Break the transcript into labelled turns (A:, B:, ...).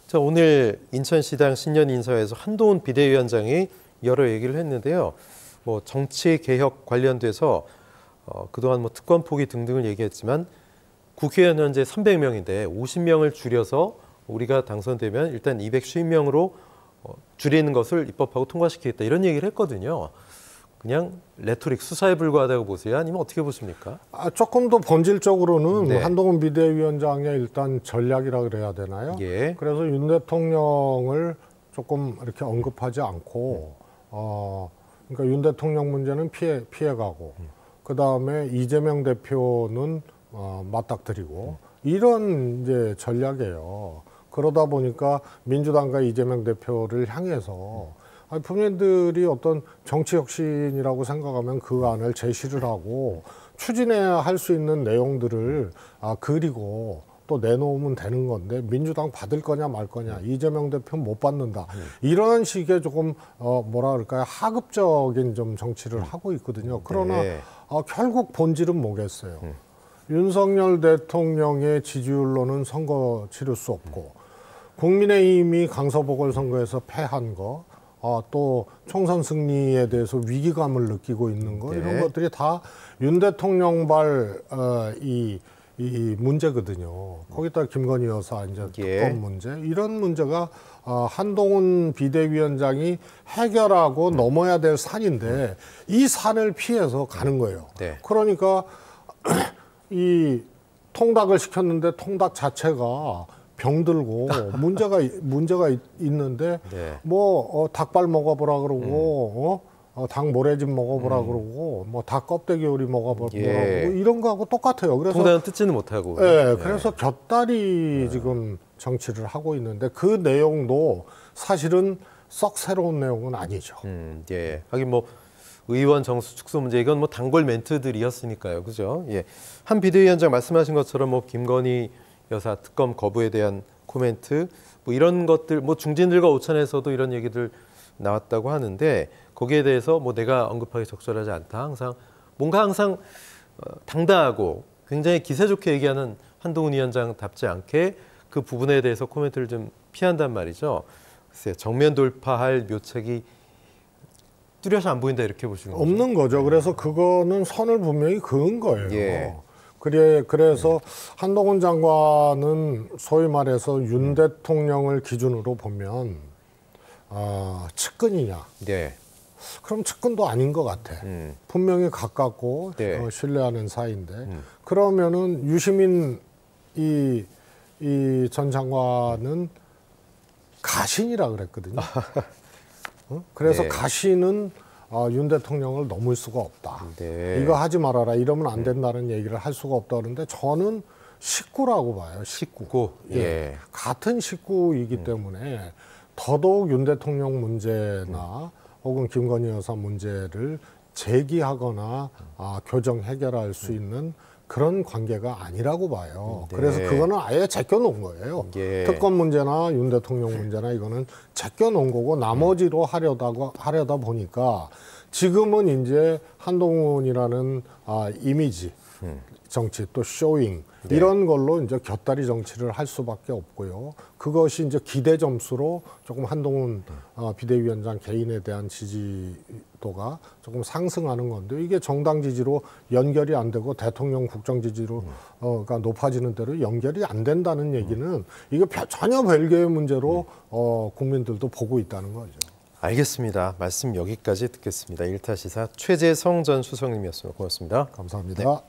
A: 자, 오늘 인천시당 신년 인사에서 한동훈 비대위원장이 여러 얘기를 했는데요. 뭐 정치 개혁 관련돼서 그동안 뭐 특권 포기 등등을 얘기했지만 국회의원 현재 300명인데 50명을 줄여서 우리가 당선되면 일단 250명으로 줄이는 것을 입법하고 통과시키겠다 이런 얘기를 했거든요. 그냥 레토릭 수사에 불과하다고 보세요? 아니면 어떻게 보십니까?
B: 조금 더 본질적으로는
A: 네.
B: 한동훈 비대위원장의 일단 전략이라 그래야 되나요?
A: 예.
B: 그래서 윤 대통령을 조금 이렇게 언급하지 않고 그러니까 윤 대통령 문제는 피해가고 그 다음에 이재명 대표는 맞닥뜨리고 이런 이제 전략이에요. 그러다 보니까 민주당과 이재명 대표를 향해서 국민들이 어떤 정치 혁신이라고 생각하면 그 안을 제시를 하고 추진해야 할 수 있는 내용들을 그리고 또 내놓으면 되는 건데 민주당 받을 거냐 말 거냐 이재명 대표는 못 받는다 이런 식의 조금 뭐라 그럴까요 하급적인 좀 정치를 하고 있거든요. 그러나
A: 네.
B: 결국 본질은 뭐겠어요. 윤석열 대통령의 지지율로는 선거 치를 수 없고 국민의힘이 강서보궐선거에서 패한 거 또 총선 승리에 대해서 위기감을 느끼고 있는 거 이런 것들이 다 윤 대통령발 이 문제거든요. 거기다 김건희 여사 이제 특검 문제 이런 문제가 한동훈 비대위원장이 해결하고 넘어야 될 산인데 이 산을 피해서 가는 거예요. 그러니까 이 통닭을 시켰는데 통닭 자체가 병들고 문제가 있는데 뭐 닭발 먹어보라 그러고 닭 모래집 먹어보라 그러고 뭐 닭 껍데기 요리 먹어보라 그러고 이런 거하고 똑같아요. 그래서
A: 통닭은 뜯지는 못하고.
B: 그래서 곁다리 지금 정치를 하고 있는데 그 내용도 사실은 썩 새로운 내용은 아니죠.
A: 하긴 뭐 의원 정수 축소 문제 이건 뭐 단골 멘트들이었으니까요, 그죠? 한 비대위원장 말씀하신 것처럼 뭐 김건희 여사 특검 거부에 대한 코멘트 뭐 이런 것들 뭐 중진들과 오찬에서도 이런 얘기들 나왔다고 하는데 거기에 대해서 뭐 내가 언급하기 적절하지 않다. 항상 당당하고 굉장히 기세 좋게 얘기하는 한동훈 위원장답지 않게 그 부분에 대해서 코멘트를 좀 피한단 말이죠. 글쎄 정면 돌파할 묘책이 뚜렷이 안 보인다 이렇게 보시는 거죠?
B: 없는 거죠. 그래서 그거는 선을 분명히 그은 거예요. 그래서 한동훈 장관은 소위 말해서 윤 대통령을 기준으로 보면 측근이냐? 그럼 측근도 아닌 것 같아. 분명히 가깝고 신뢰하는 사이인데 그러면은 유시민 이 전 장관은 가신이라 그랬거든요. 그래서 가신은 윤 대통령을 넘을 수가 없다. 이거 하지 말아라. 이러면 안 된다는 얘기를 할 수가 없다 그러는데 저는 식구라고 봐요. 식구. 같은 식구이기 때문에 더더욱 윤 대통령 문제나 혹은 김건희 여사 문제를 제기하거나 교정 해결할 수 있는 그런 관계가 아니라고 봐요. 그래서 그거는 아예 제껴놓은 거예요. 특검 문제나 윤 대통령 문제나 이거는 제껴놓은 거고 나머지로 하려다 보니까 지금은 이제 한동훈이라는 이미지 정치 또 쇼잉 이런 걸로 이제 곁다리 정치를 할 수밖에 없고요. 그것이 이제 기대 점수로 조금 한동훈 비대위원장 개인에 대한 지지도가 조금 상승하는 건데 이게 정당 지지로 연결이 안 되고 대통령 국정 지지로가 높아지는 대로 연결이 안 된다는 얘기는 이게 전혀 별개의 문제로 국민들도 보고 있다는 거죠.
A: 알겠습니다. 말씀 여기까지 듣겠습니다. 1타 시사 최재성 전 수석님이었습니다. 고맙습니다.
B: 감사합니다.